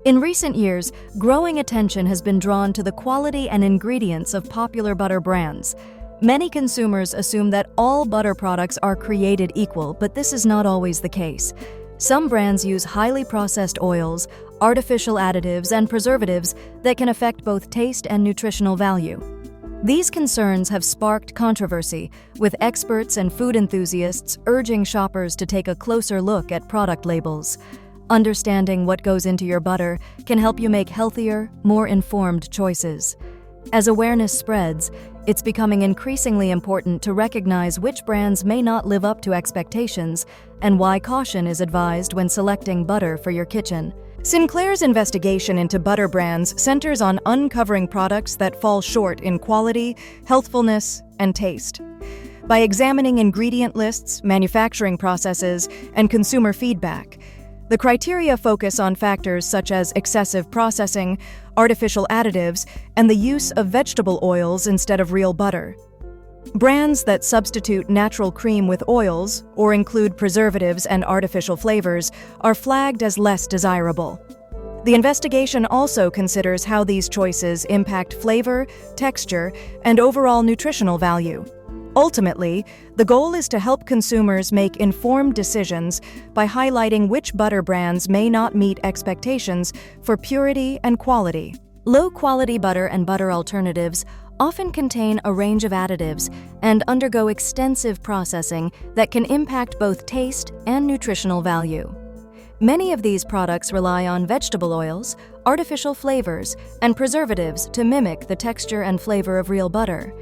In recent years, growing attention has been drawn to the quality and ingredients of popular butter brands. Many consumers assume that all butter products are created equal, but this is not always the case. Some brands use highly processed oils, artificial additives, and preservatives that can affect both taste and nutritional value. These concerns have sparked controversy, with experts and food enthusiasts urging shoppers to take a closer look at product labels. Understanding what goes into your butter can help you make healthier, more informed choices. As awareness spreads, it's becoming increasingly important to recognize which brands may not live up to expectations and why caution is advised when selecting butter for your kitchen. Sinclair's investigation into butter brands centers on uncovering products that fall short in quality, healthfulness, and taste. By examining ingredient lists, manufacturing processes, and consumer feedback, the criteria focus on factors such as excessive processing, artificial additives, and the use of vegetable oils instead of real butter. Brands that substitute natural cream with oils or include preservatives and artificial flavors are flagged as less desirable. The investigation also considers how these choices impact flavor, texture, and overall nutritional value. Ultimately, the goal is to help consumers make informed decisions by highlighting which butter brands may not meet expectations for purity and quality. Low-quality butter and butter alternatives often contain a range of additives and undergo extensive processing that can impact both taste and nutritional value. Many of these products rely on vegetable oils, artificial flavors, and preservatives to mimic the texture and flavor of real butter.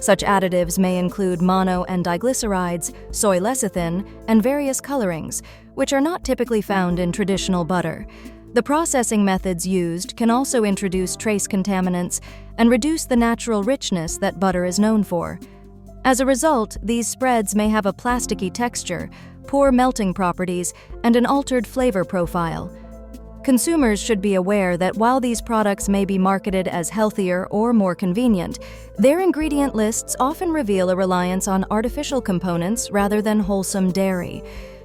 Such additives may include mono and diglycerides, soy lecithin, and various colorings, which are not typically found in traditional butter. The processing methods used can also introduce trace contaminants and reduce the natural richness that butter is known for. As a result, these spreads may have a plasticky texture, poor melting properties, and an altered flavor profile. Consumers should be aware that while these products may be marketed as healthier or more convenient, their ingredient lists often reveal a reliance on artificial components rather than wholesome dairy.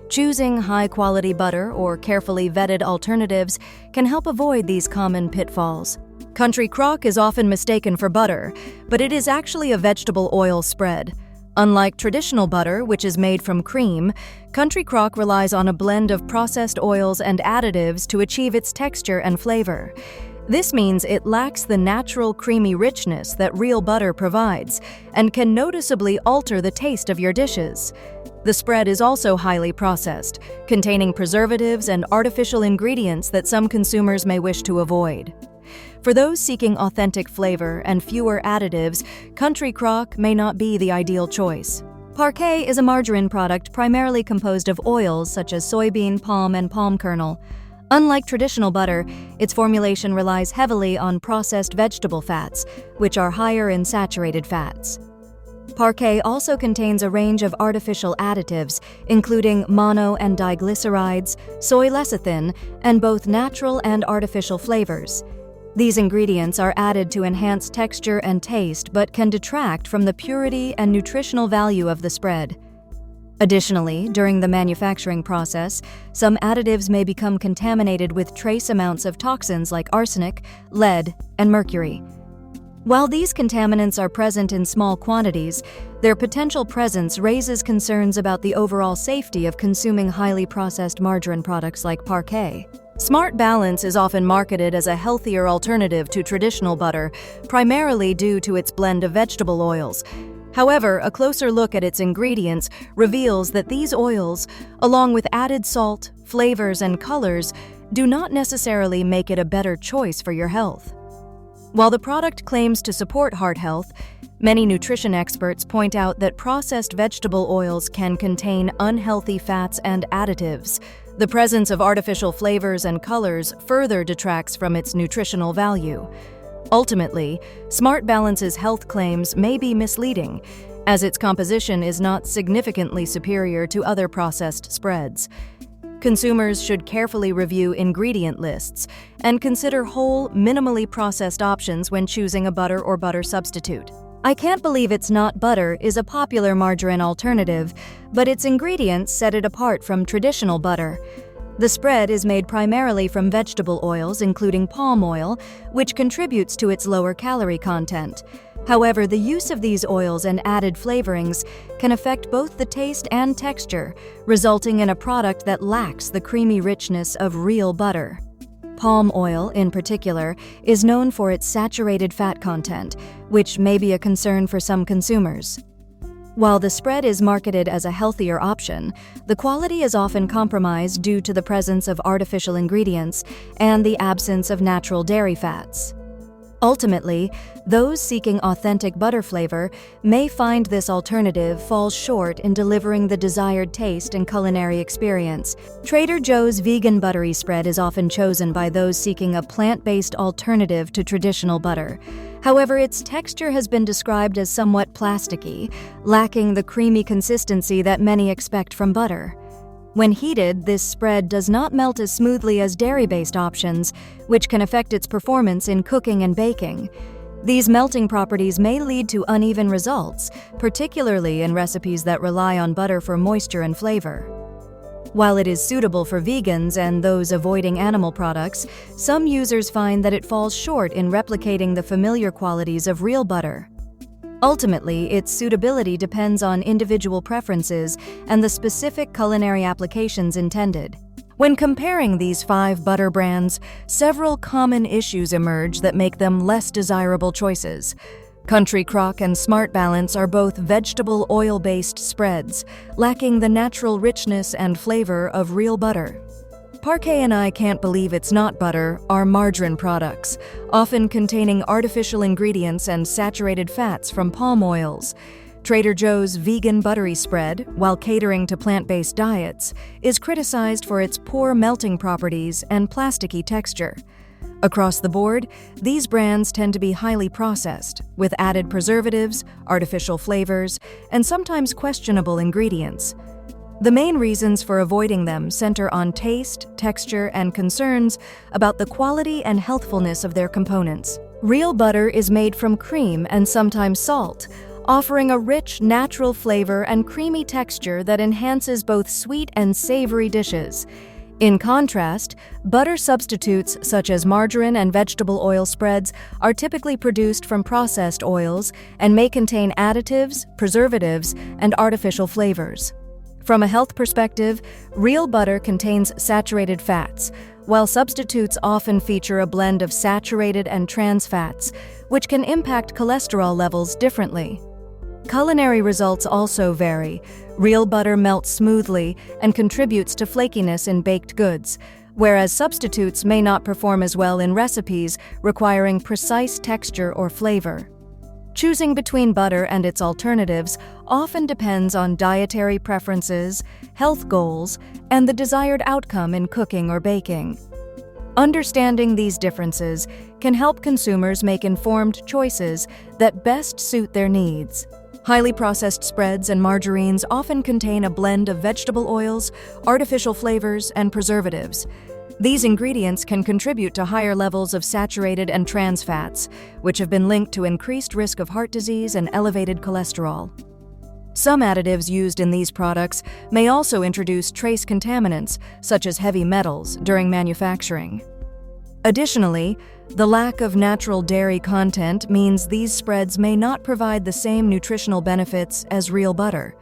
Choosing high-quality butter or carefully vetted alternatives can help avoid these common pitfalls. Country Crock is often mistaken for butter, but it is actually a vegetable oil spread. Unlike traditional butter, which is made from cream, Country Crock relies on a blend of processed oils and additives to achieve its texture and flavor. This means it lacks the natural creamy richness that real butter provides and can noticeably alter the taste of your dishes. The spread is also highly processed, containing preservatives and artificial ingredients that some consumers may wish to avoid. For those seeking authentic flavor and fewer additives, Country Crock may not be the ideal choice. Parquet is a margarine product primarily composed of oils such as soybean, palm, and palm kernel. Unlike traditional butter, its formulation relies heavily on processed vegetable fats, which are higher in saturated fats. Parquet also contains a range of artificial additives, including mono and diglycerides, soy lecithin, and both natural and artificial flavors. These ingredients are added to enhance texture and taste but can detract from the purity and nutritional value of the spread. Additionally, during the manufacturing process, some additives may become contaminated with trace amounts of toxins like arsenic, lead, and mercury. While these contaminants are present in small quantities, their potential presence raises concerns about the overall safety of consuming highly processed margarine products like Parquet. Smart Balance is often marketed as a healthier alternative to traditional butter, primarily due to its blend of vegetable oils. However, a closer look at its ingredients reveals that these oils, along with added salt, flavors, and colors, do not necessarily make it a better choice for your health. While the product claims to support heart health, many nutrition experts point out that processed vegetable oils can contain unhealthy fats and additives. The presence of artificial flavors and colors further detracts from its nutritional value. Ultimately, Smart Balance's health claims may be misleading, as its composition is not significantly superior to other processed spreads. Consumers should carefully review ingredient lists and consider whole, minimally processed options when choosing a butter or butter substitute. I Can't Believe It's Not Butter is a popular margarine alternative, but its ingredients set it apart from traditional butter. The spread is made primarily from vegetable oils, including palm oil, which contributes to its lower calorie content. However, the use of these oils and added flavorings can affect both the taste and texture, resulting in a product that lacks the creamy richness of real butter. Palm oil, in particular, is known for its saturated fat content, which may be a concern for some consumers. While the spread is marketed as a healthier option, the quality is often compromised due to the presence of artificial ingredients and the absence of natural dairy fats. Ultimately, those seeking authentic butter flavor may find this alternative falls short in delivering the desired taste and culinary experience. Trader Joe's vegan buttery spread is often chosen by those seeking a plant-based alternative to traditional butter. However, its texture has been described as somewhat plasticky, lacking the creamy consistency that many expect from butter. When heated, this spread does not melt as smoothly as dairy-based options, which can affect its performance in cooking and baking. These melting properties may lead to uneven results, particularly in recipes that rely on butter for moisture and flavor. While it is suitable for vegans and those avoiding animal products, some users find that it falls short in replicating the familiar qualities of real butter. Ultimately, its suitability depends on individual preferences and the specific culinary applications intended. When comparing these 5 butter brands, several common issues emerge that make them less desirable choices. Country Crock and Smart Balance are both vegetable oil-based spreads, lacking the natural richness and flavor of real butter. Parquet and I Can't Believe It's Not Butter are margarine products, often containing artificial ingredients and saturated fats from palm oils. Trader Joe's vegan buttery spread, while catering to plant-based diets, is criticized for its poor melting properties and plasticky texture. Across the board, these brands tend to be highly processed, with added preservatives, artificial flavors, and sometimes questionable ingredients. The main reasons for avoiding them center on taste, texture, and concerns about the quality and healthfulness of their components. Real butter is made from cream and sometimes salt, offering a rich, natural flavor and creamy texture that enhances both sweet and savory dishes. In contrast, butter substitutes such as margarine and vegetable oil spreads are typically produced from processed oils and may contain additives, preservatives, and artificial flavors. From a health perspective, real butter contains saturated fats, while substitutes often feature a blend of saturated and trans fats, which can impact cholesterol levels differently. Culinary results also vary. Real butter melts smoothly and contributes to flakiness in baked goods, whereas substitutes may not perform as well in recipes requiring precise texture or flavor. Choosing between butter and its alternatives often depends on dietary preferences, health goals, and the desired outcome in cooking or baking. Understanding these differences can help consumers make informed choices that best suit their needs. Highly processed spreads and margarines often contain a blend of vegetable oils, artificial flavors, and preservatives. These ingredients can contribute to higher levels of saturated and trans fats, which have been linked to increased risk of heart disease and elevated cholesterol. Some additives used in these products may also introduce trace contaminants, such as heavy metals, during manufacturing. Additionally, the lack of natural dairy content means these spreads may not provide the same nutritional benefits as real butter.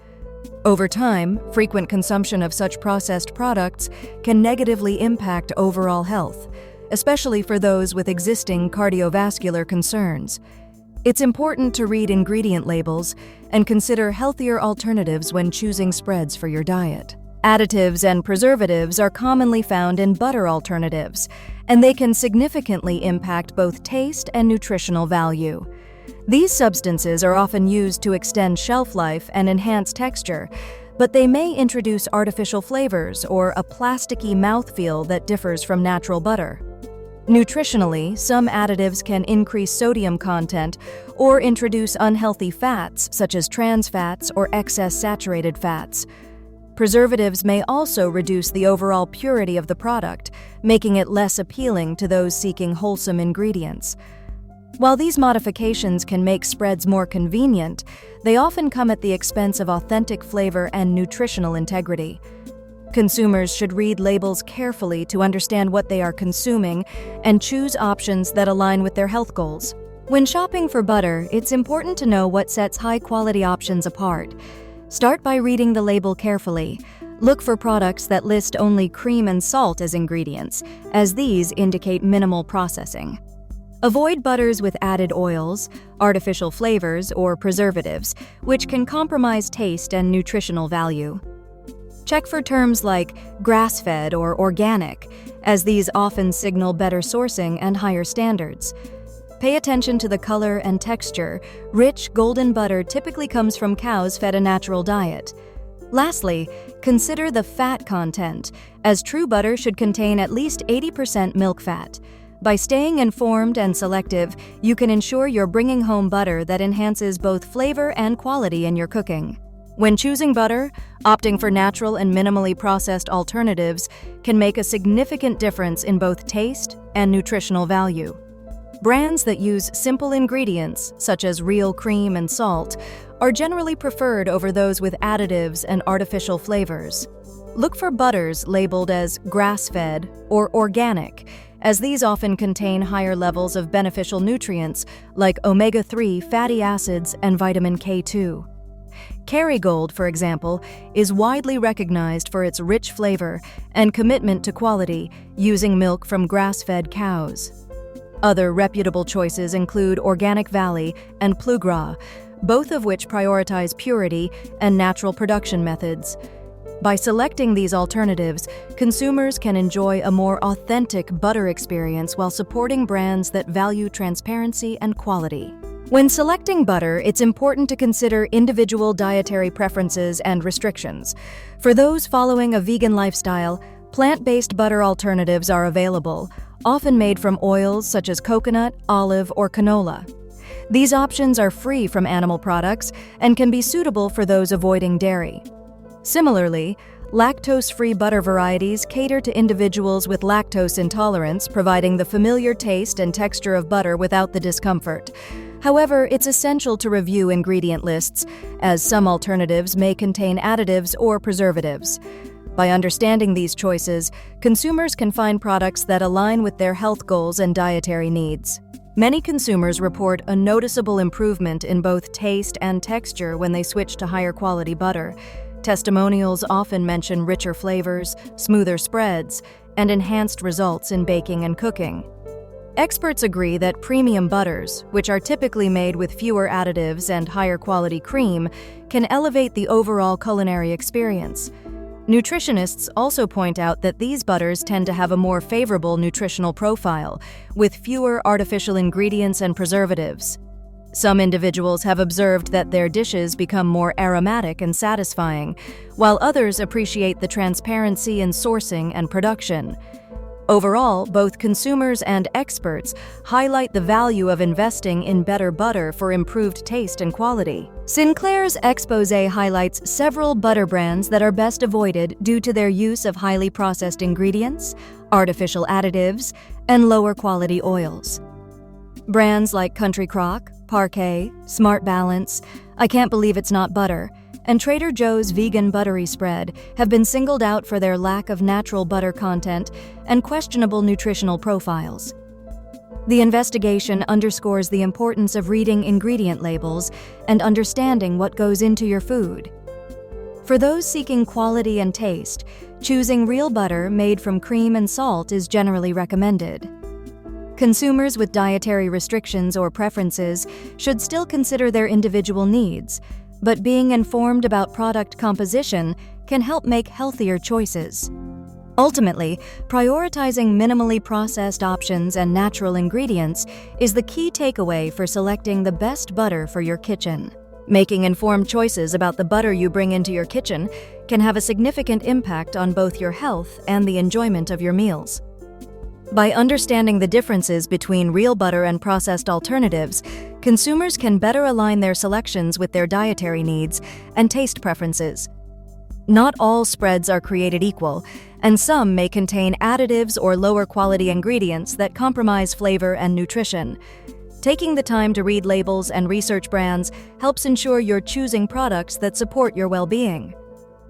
Over time, frequent consumption of such processed products can negatively impact overall health, especially for those with existing cardiovascular concerns. It's important to read ingredient labels and consider healthier alternatives when choosing spreads for your diet. Additives and preservatives are commonly found in butter alternatives, and they can significantly impact both taste and nutritional value. These substances are often used to extend shelf life and enhance texture, but they may introduce artificial flavors or a plasticky mouthfeel that differs from natural butter. Nutritionally, some additives can increase sodium content or introduce unhealthy fats such as trans fats or excess saturated fats. Preservatives may also reduce the overall purity of the product, making it less appealing to those seeking wholesome ingredients. While these modifications can make spreads more convenient, they often come at the expense of authentic flavor and nutritional integrity. Consumers should read labels carefully to understand what they are consuming and choose options that align with their health goals. When shopping for butter, it's important to know what sets high-quality options apart. Start by reading the label carefully. Look for products that list only cream and salt as ingredients, as these indicate minimal processing. Avoid butters with added oils, artificial flavors, or preservatives, which can compromise taste and nutritional value. Check for terms like grass-fed or organic, as these often signal better sourcing and higher standards. Pay attention to the color and texture. Rich, golden butter typically comes from cows fed a natural diet. Lastly, consider the fat content, as true butter should contain at least 80% milk fat. By staying informed and selective, you can ensure you're bringing home butter that enhances both flavor and quality in your cooking. When choosing butter, opting for natural and minimally processed alternatives can make a significant difference in both taste and nutritional value. Brands that use simple ingredients, such as real cream and salt, are generally preferred over those with additives and artificial flavors. Look for butters labeled as grass-fed or organic, as these often contain higher levels of beneficial nutrients like omega-3 fatty acids and vitamin K2. Kerrygold, for example, is widely recognized for its rich flavor and commitment to quality, using milk from grass-fed cows. Other reputable choices include Organic Valley and Plugrá, both of which prioritize purity and natural production methods. By selecting these alternatives, consumers can enjoy a more authentic butter experience while supporting brands that value transparency and quality. When selecting butter, it's important to consider individual dietary preferences and restrictions. For those following a vegan lifestyle, plant-based butter alternatives are available, often made from oils such as coconut, olive, or canola. These options are free from animal products and can be suitable for those avoiding dairy. Similarly, lactose-free butter varieties cater to individuals with lactose intolerance, providing the familiar taste and texture of butter without the discomfort. However, it's essential to review ingredient lists, as some alternatives may contain additives or preservatives. By understanding these choices, consumers can find products that align with their health goals and dietary needs. Many consumers report a noticeable improvement in both taste and texture when they switch to higher quality butter. Testimonials often mention richer flavors, smoother spreads, and enhanced results in baking and cooking. Experts agree that premium butters, which are typically made with fewer additives and higher quality cream, can elevate the overall culinary experience. Nutritionists also point out that these butters tend to have a more favorable nutritional profile, with fewer artificial ingredients and preservatives. Some individuals have observed that their dishes become more aromatic and satisfying, while others appreciate the transparency in sourcing and production. Overall, both consumers and experts highlight the value of investing in better butter for improved taste and quality. Sinclair's exposé highlights several butter brands that are best avoided due to their use of highly processed ingredients, artificial additives, and lower quality oils. Brands like Country Crock, Parquet, Smart Balance, I Can't Believe It's Not Butter, and Trader Joe's Vegan Buttery Spread have been singled out for their lack of natural butter content and questionable nutritional profiles. The investigation underscores the importance of reading ingredient labels and understanding what goes into your food. For those seeking quality and taste, choosing real butter made from cream and salt is generally recommended. Consumers with dietary restrictions or preferences should still consider their individual needs, but being informed about product composition can help make healthier choices. Ultimately, prioritizing minimally processed options and natural ingredients is the key takeaway for selecting the best butter for your kitchen. Making informed choices about the butter you bring into your kitchen can have a significant impact on both your health and the enjoyment of your meals. By understanding the differences between real butter and processed alternatives, consumers can better align their selections with their dietary needs and taste preferences. Not all spreads are created equal, and some may contain additives or lower quality ingredients that compromise flavor and nutrition. Taking the time to read labels and research brands helps ensure you're choosing products that support your well-being.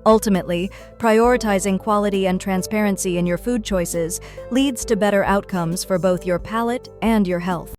Ultimately, prioritizing quality and transparency in your food choices leads to better outcomes for both your palate and your health.